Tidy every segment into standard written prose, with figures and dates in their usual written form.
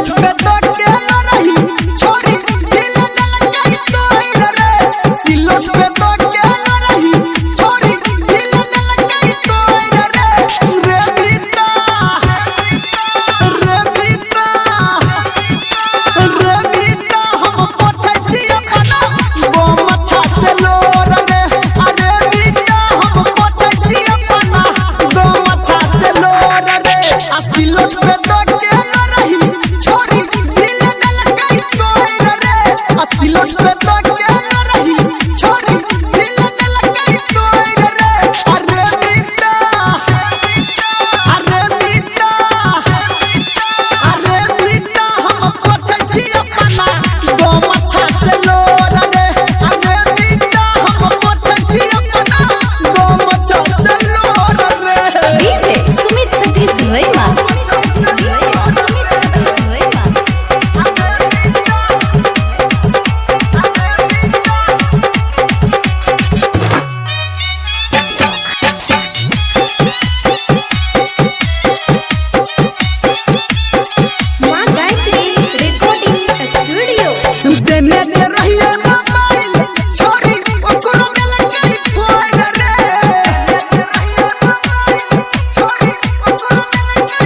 सिलोट पे तो केला रही छोरी दिल न लगाई तोड़ रे सिलोट पे तो केला रही छोरी दिल न लगाई तोड़ रे रे बीता हम पोछै छी अपना गो मछा से लोर रे अरे बीता हम पोछै छी अपना गो मछा से लोर रे आ सिलोट पे तो केला रही छोरी दिल न लगाई तोड़ रे आ सिलोट पे तो केला रही छोरी दिल न लगाई तोड़ रे अरे बीता हम पोछै छी अपना गो मछा से लोर रे अरे बीता हम पोछै छी अपना गो मछा से लोर रे DJ Sumit Satish Rema. माँ गायत्री recording studio. देने दे रहिए मोबाइल छोरी ओकरो में लगाई फोड़ रे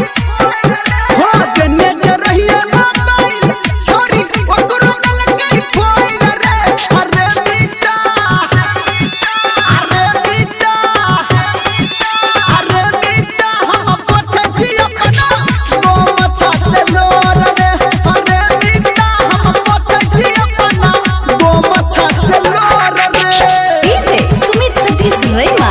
हो देने दे रहिए मोबाइल छोरी ओकरो में लगाई फोड़ रे अरे बीता हम पोछै छी अपना गो मछा से लोर रे अरे बीता हम पोछै छी अपना गो मछा से लोर रे DJ Sumit Satish Rema.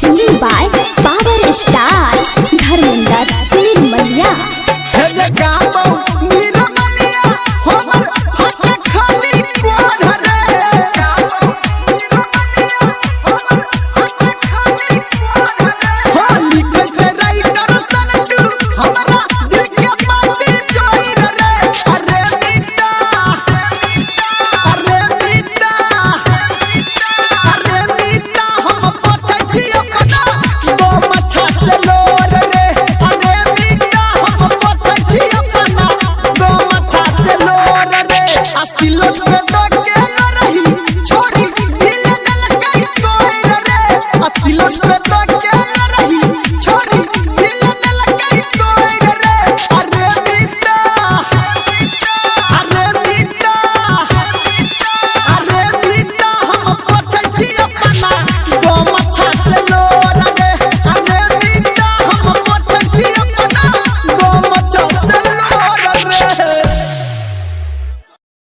Singing by Power Star Dharminder Nirmaliya. हे रे गाबो निर्मलिया हमर हट खाली कोढ़ रे हो लिखे से राइटर सनटू हमरा दिल के बात जोई रे अरे बीता हम पोछै छी अपना गो मछा से लोर रे अरे बीता हम पोछै छी अपना गो मछा से लोर रे आ सिलोट पे